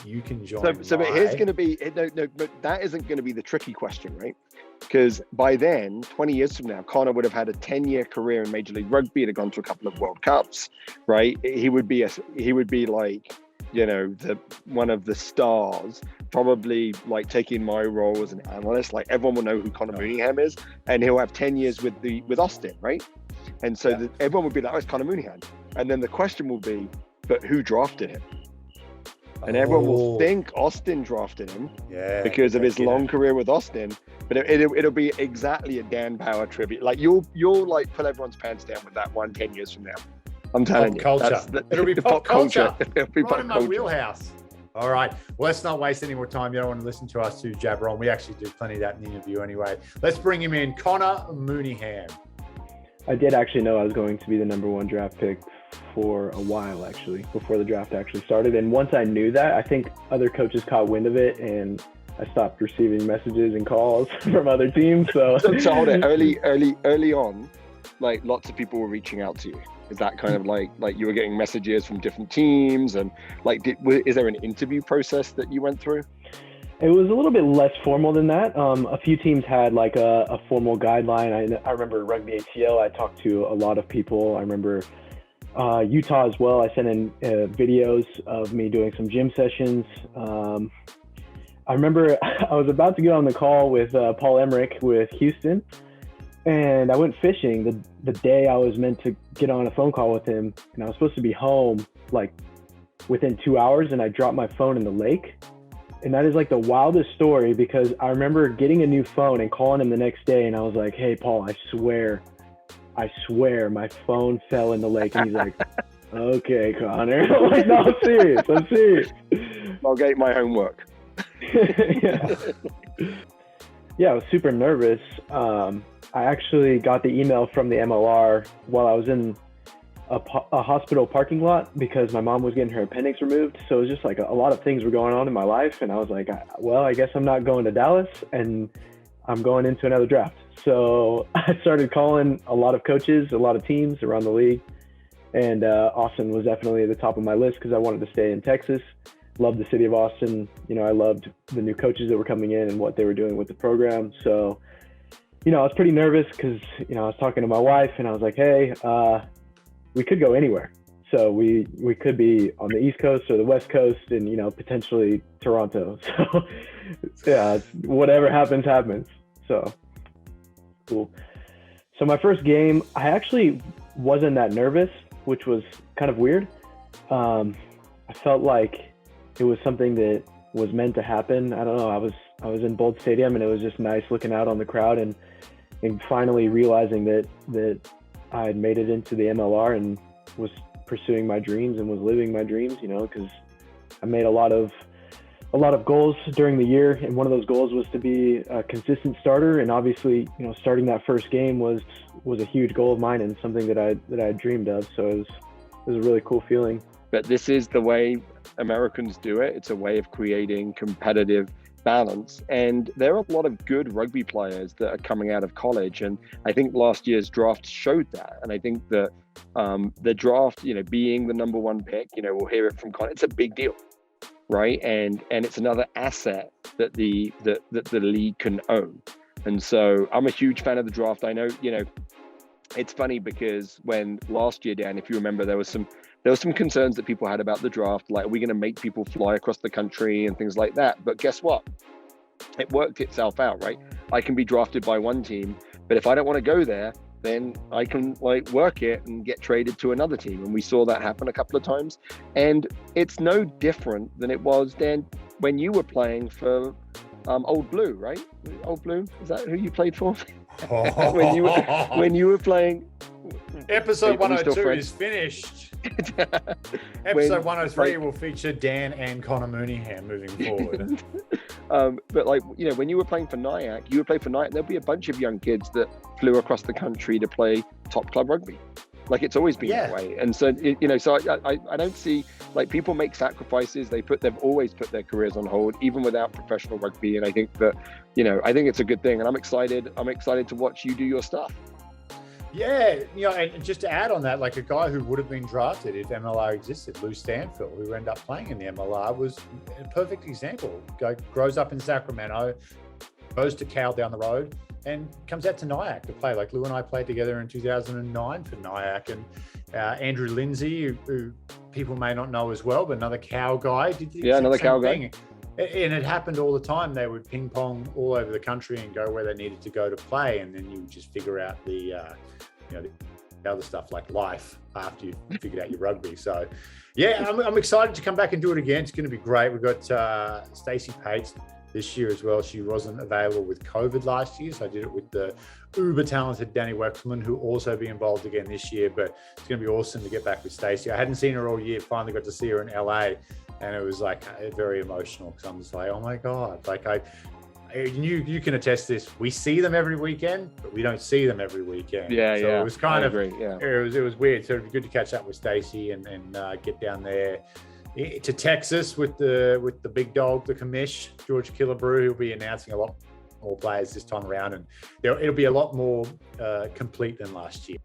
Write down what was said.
you can join. So but here's going to be no, but that isn't going to be the tricky question, right? Because by then, 20 years from now, Connor would have had a 10-year career in Major League Rugby. He'd have gone to a couple of World Cups, right? He would be like, one of the stars, probably like taking my role as an analyst. Like everyone will know who Connor Mooneyham is, and he'll have 10 years with Austin, right? And so everyone would be like, oh, it's Connor Mooneyham. And then the question will be, but who drafted him? And everyone will think Austin drafted him because of his long career with Austin. But it'll be exactly a Dan Power tribute. Like you'll like pull everyone's pants down with that 10 years from now. I'm telling you. Culture. It'll be pop culture. It'll be right in my wheelhouse. All right. Well, let's not waste any more time. You don't want to listen to us two jabber on. We actually do plenty of that in the interview anyway. Let's bring him in. Connor Mooneyham. I did actually know I was going to be the number one draft pick for a while, actually, before the draft actually started. And once I knew that, I think other coaches caught wind of it, and I stopped receiving messages and calls from other teams. So hold it. Early on, like lots of people were reaching out to you. Is that kind of like you were getting messages from different teams, and like, is there an interview process that you went through? It was a little bit less formal than that. A few teams had like a formal guideline. I remember Rugby ATL, I talked to a lot of people. I remember Utah as well. I sent in videos of me doing some gym sessions. I remember I was about to get on the call with Paul Emmerich with Houston, and I went fishing the day I was meant to get on a phone call with him, and I was supposed to be home like within 2 hours, and I dropped my phone in the lake. And that is like the wildest story, because I remember getting a new phone and calling him the next day, and I was like, hey, Paul, I swear my phone fell in the lake. And he's like, okay, Connor. I'm like, no, I'm serious. I'll get my homework. Yeah, I was super nervous. I actually got the email from the MLR while I was in a hospital parking lot, because my mom was getting her appendix removed. So it was just like a lot of things were going on in my life. And I was like, well, I guess I'm not going to Dallas, and I'm going into another draft. So I started calling a lot of coaches, a lot of teams around the league. And Austin was definitely at the top of my list, because I wanted to stay in Texas. Loved the city of Austin. I loved the new coaches that were coming in and what they were doing with the program. So, I was pretty nervous, because, I was talking to my wife, and I was like, hey, we could go anywhere. So we could be on the East Coast or the West Coast, and, potentially Toronto. So yeah, whatever happens. So cool. So my first game, I actually wasn't that nervous, which was kind of weird. I felt like it was something that was meant to happen. I don't know. I was in Bold Stadium, and it was just nice looking out on the crowd and finally realizing that I had made it into the MLR and was pursuing my dreams and was living my dreams, because I made a lot of goals during the year. And one of those goals was to be a consistent starter. And obviously, starting that first game was a huge goal of mine, and something that I dreamed of. So it was a really cool feeling. But this is the way Americans do it. It's a way of creating competitive balance, and there are a lot of good rugby players that are coming out of college, and I think last year's draft showed that. And I think that the draft, being the number one pick, we'll hear it from Connor, it's a big deal, right? And it's another asset that the league can own. And so I'm a huge fan of the draft. I know, it's funny, because when last year, Dan, if you remember, there was some concerns that people had about the draft, like, are we going to make people fly across the country and things like that? But guess what? It worked itself out, right? I can be drafted by one team, but if I don't want to go there, then I can work it and get traded to another team. And we saw that happen a couple of times. And it's no different than it was, Dan, when you were playing for Old Blue, right? Old Blue, is that who you played for? when you were playing. Episode 102 is finished. Episode 103 will feature Dan and Connor Mooneyham moving forward. But when you were playing for Nyack, there'll be a bunch of young kids that flew across the country to play top club rugby. Like, it's always been that way. And so, so I don't see, people make sacrifices. They've always put their careers on hold, even without professional rugby. And I think that, I think it's a good thing. And I'm excited to watch you do your stuff. Yeah, and just to add on that, like a guy who would have been drafted if MLR existed, Lou Stanfield, who ended up playing in the MLR, was a perfect example. Guy grows up in Sacramento, goes to Cal down the road, and comes out to Nyack to play. Like Lou and I played together in 2009 for Nyack, and Andrew Lindsay, who people may not know as well, but another Cal guy. Another Cal guy. And it happened all the time. They would ping pong all over the country and go where they needed to go to play, and then you would just figure out the other stuff like life after you figured out your rugby. So, yeah, I'm excited to come back and do it again. It's going to be great. We've got Stacey Pates this year as well. She wasn't available with COVID last year, so I did it with the uber talented Danny Wexman, who will also be involved again this year. But it's going to be awesome to get back with Stacey. I hadn't seen her all year. Finally got to see her in LA. And it was like very emotional because I'm just like, oh my God, like you can attest this. We see them every weekend, but we don't see them every weekend. So it was kind of, it was weird. So it'd be good to catch up with Stacey and get down there to Texas with the big dog, the commish, George Killebrew, who'll be announcing a lot more players this time around. And it'll be a lot more complete than last year.